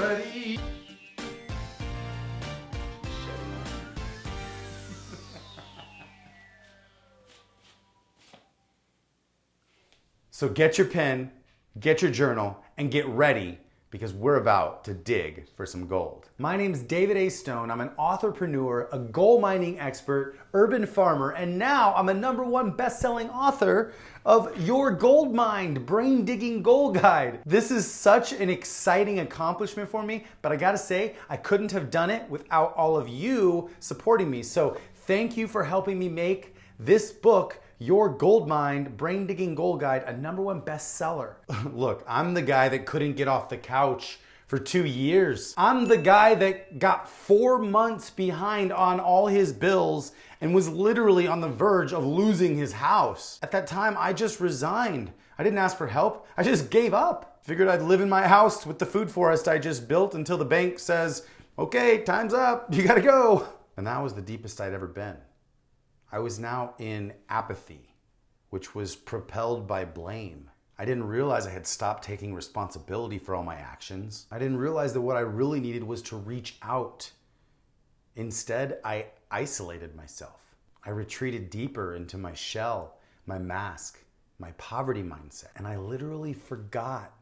ready. So get your pen, get your journal, and get ready because we're about to dig for some gold. My name's David A. Stone. I'm an authorpreneur, a gold mining expert, urban farmer, and now I'm a #1 best-selling author of Your Gold Mined Brain Digging Gold Guide. This is such an exciting accomplishment for me, but I gotta say, I couldn't have done it without all of you supporting me. So thank you for helping me make this book, Your Gold Mined Brain Digging Gold Guide, a #1 bestseller. Look, I'm the guy that couldn't get off the couch for 2 years. I'm the guy that got 4 months behind on all his bills and was literally on the verge of losing his house. At that time, I just resigned. I didn't ask for help. I just gave up. Figured I'd live in my house with the food forest I just built until the bank says, okay, time's up, you gotta go. And that was the deepest I'd ever been. I was now in apathy, which was propelled by blame. I didn't realize I had stopped taking responsibility for all my actions. I didn't realize that what I really needed was to reach out. Instead, I isolated myself. I retreated deeper into my shell, my mask, my poverty mindset, and I literally forgot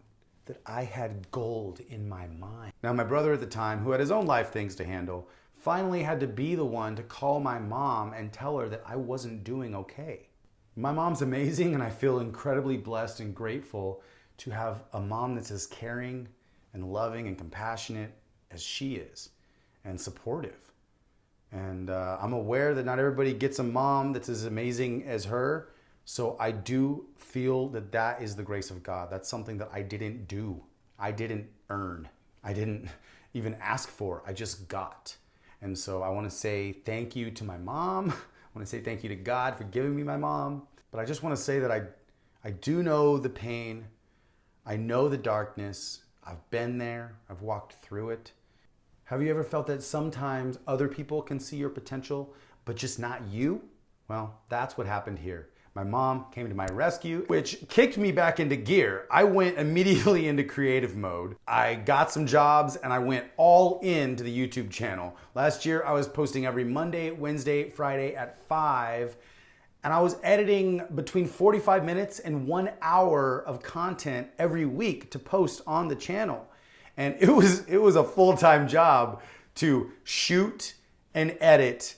that I had gold in my mind. Now, my brother at the time, who had his own life things to handle, finally had to be the one to call my mom and tell her that I wasn't doing okay. My mom's amazing, and I feel incredibly blessed and grateful to have a mom that's as caring and loving and compassionate as she is, and supportive. And I'm aware that not everybody gets a mom that's as amazing as her, so I do feel that that is the grace of God. That's something that I didn't do. I didn't earn. I didn't even ask for. I just got. And so I want to say thank you to my mom. I want to say thank you to God for giving me my mom. But I just want to say that I do know the pain. I know the darkness. I've been there. I've walked through it. Have you ever felt that sometimes other people can see your potential, but just not you? Well, that's what happened here. My mom came to my rescue, which kicked me back into gear. I went immediately into creative mode. I got some jobs and I went all into the YouTube channel. Last year, I was posting every Monday, Wednesday, Friday at 5, and I was editing between 45 minutes and 1 hour of content every week to post on the channel. And it was a full-time job to shoot and edit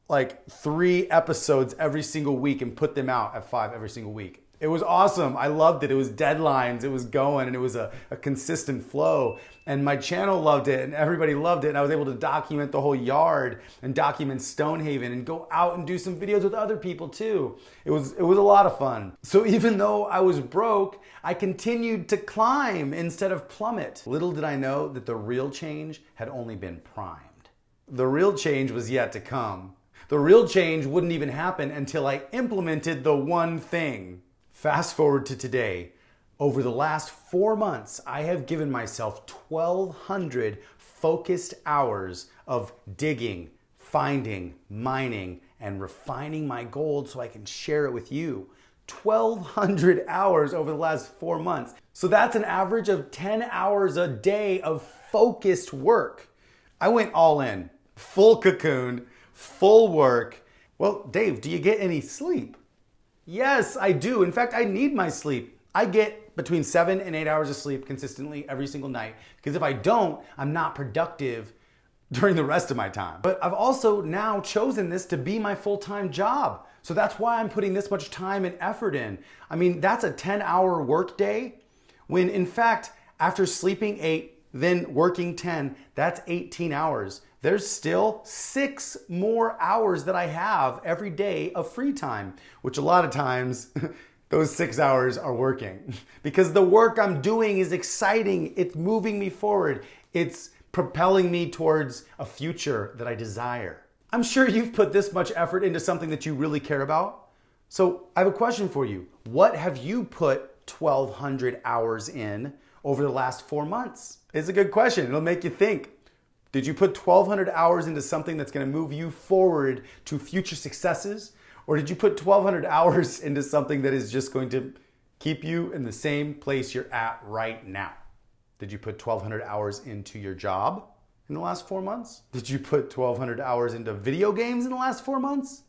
like 3 episodes every single week and put them out at 5 every single week. It was awesome. I loved it. It was deadlines. It was going, and it was a consistent flow. And my channel loved it, and everybody loved it. And I was able to document the whole yard and document Stonehaven and go out and do some videos with other people too. It was a lot of fun. So even though I was broke, I continued to climb instead of plummet. Little did I know that the real change had only been primed. The real change was yet to come. The real change wouldn't even happen until I implemented the one thing. Fast forward to today. Over the last 4 months, I have given myself 1,200 focused hours of digging, finding, mining, and refining my gold so I can share it with you. 1,200 hours over the last 4 months. So that's an average of 10 hours a day of focused work. I went all in, full cocoon, full work. Well, Dave, do you get any sleep? Yes, I do. In fact, I need my sleep. I get between 7 and 8 hours of sleep consistently every single night, because if I don't, I'm not productive during the rest of my time. But I've also now chosen this to be my full-time job. So that's why I'm putting this much time and effort in. I mean, that's a 10-hour work day, when in fact, after sleeping 8, then working 10, that's 18 hours. There's still 6 more hours that I have every day of free time, which a lot of times those 6 hours are working because the work I'm doing is exciting. It's moving me forward. It's propelling me towards a future that I desire. I'm sure you've put this much effort into something that you really care about. So I have a question for you. What have you put 1,200 hours in over the last 4 months? It's a good question. It'll make you think. Did you put 1,200 hours into something that's going to move you forward to future successes? Or did you put 1,200 hours into something that is just going to keep you in the same place you're at right now? Did you put 1,200 hours into your job in the last 4 months? Did you put 1,200 hours into video games in the last 4 months?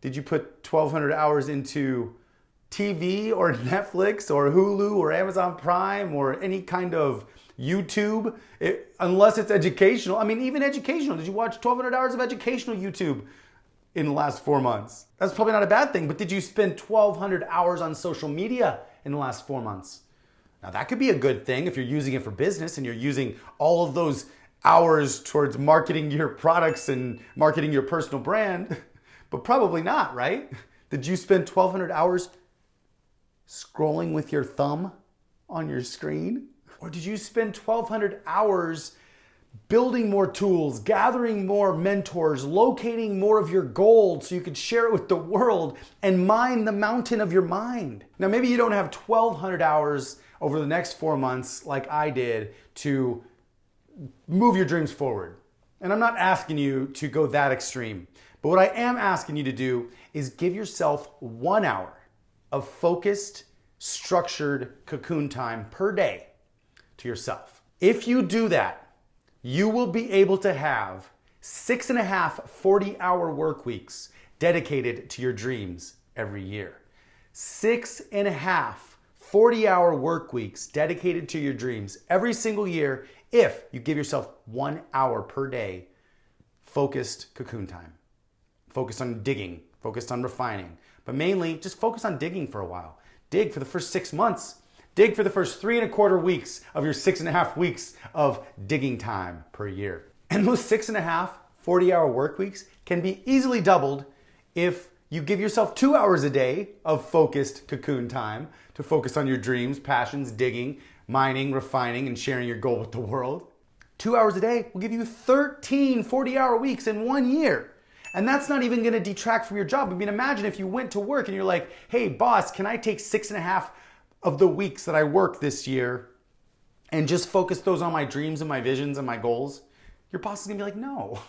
Did you put 1,200 hours into TV or Netflix or Hulu or Amazon Prime or any kind of YouTube? Unless it's educational. I mean, even educational. Did you watch 1,200 hours of educational YouTube in the last 4 months? That's probably not a bad thing, but did you spend 1,200 hours on social media in the last 4 months? Now that could be a good thing if you're using it for business and you're using all of those hours towards marketing your products and marketing your personal brand, but probably not, right? Did you spend 1,200 hours scrolling with your thumb on your screen? Or did you spend 1,200 hours building more tools, gathering more mentors, locating more of your gold so you could share it with the world and mine the mountain of your mind? Now, maybe you don't have 1,200 hours over the next 4 months like I did to move your dreams forward. And I'm not asking you to go that extreme. But what I am asking you to do is give yourself 1 hour of focused, structured cocoon time per day to yourself. If you do that, you will be able to have 6.5 40-hour work weeks dedicated to your dreams every year. 6.5 40-hour work weeks dedicated to your dreams every single year if you give yourself 1 hour per day focused cocoon time. Focused on digging, focused on refining, but mainly just focus on digging for a while. Dig for the first 6 months. Dig for the first 3.25 weeks of your 6.5 weeks of digging time per year. And those 6.5 40-hour work weeks can be easily doubled if you give yourself 2 hours a day of focused cocoon time to focus on your dreams, passions, digging, mining, refining, and sharing your goal with the world. 2 hours a day will give you 13 40-hour weeks in 1 year. And that's not even gonna detract from your job. I mean, imagine if you went to work and you're like, hey boss, can I take 6.5 of the weeks that I work this year and just focus those on my dreams and my visions and my goals? Your boss is gonna be like, no,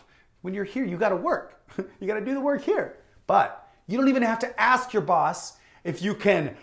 when you're here, you gotta work. You gotta do the work here. But you don't even have to ask your boss if you can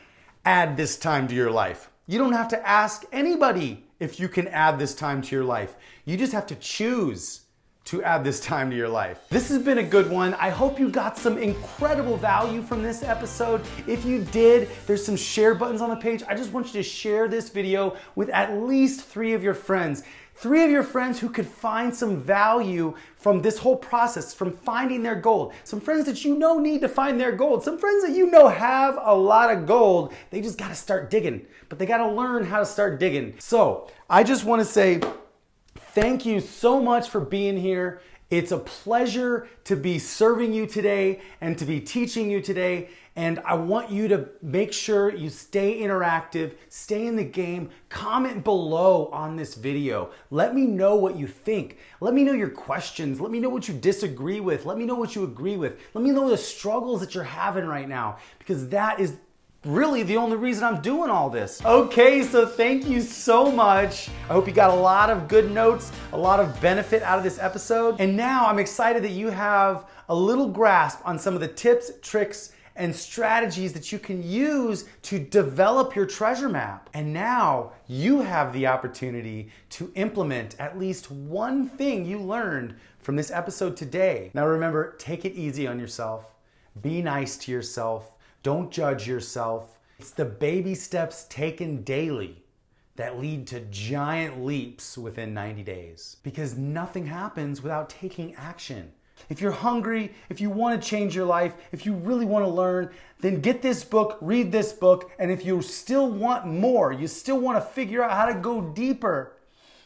add this time to your life. You don't have to ask anybody if you can add this time to your life. You just have to choose to add this time to your life. This has been a good one. I hope you got some incredible value from this episode. If you did, there's some share buttons on the page. I just want you to share this video with at least 3 of your friends. 3 of your friends who could find some value from this whole process, from finding their gold. Some friends that you know need to find their gold. Some friends that you know have a lot of gold. They just gotta start digging, but they gotta learn how to start digging. So I just wanna say, thank you so much for being here. It's a pleasure to be serving you today and to be teaching you today. And I want you to make sure you stay interactive, stay in the game, comment below on this video. Let me know what you think. Let me know your questions. Let me know what you disagree with. Let me know what you agree with. Let me know the struggles that you're having right now, because that is really the only reason I'm doing all this. Okay, so thank you so much. I hope you got a lot of good notes, a lot of benefit out of this episode. And now I'm excited that you have a little grasp on some of the tips, tricks, and strategies that you can use to develop your treasure map. And now you have the opportunity to implement at least one thing you learned from this episode today. Now remember, take it easy on yourself. Be nice to yourself. Don't judge yourself. It's the baby steps taken daily that lead to giant leaps within 90 days. Because nothing happens without taking action. If you're hungry, if you want to change your life, if you really want to learn, then get this book, read this book, and if you still want more, you still want to figure out how to go deeper,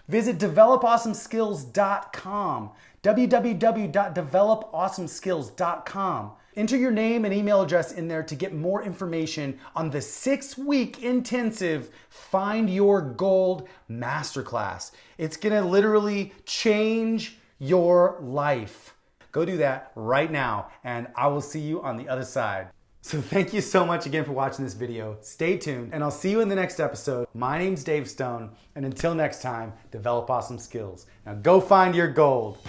visit developawesomeskills.com, www.developawesomeskills.com. Enter your name and email address in there to get more information on the 6-week intensive Find Your Gold Masterclass. It's gonna literally change your life. Go do that right now, and I will see you on the other side. So thank you so much again for watching this video. Stay tuned, and I'll see you in the next episode. My name's Dave Stone, and until next time, develop awesome skills. Now go find your gold.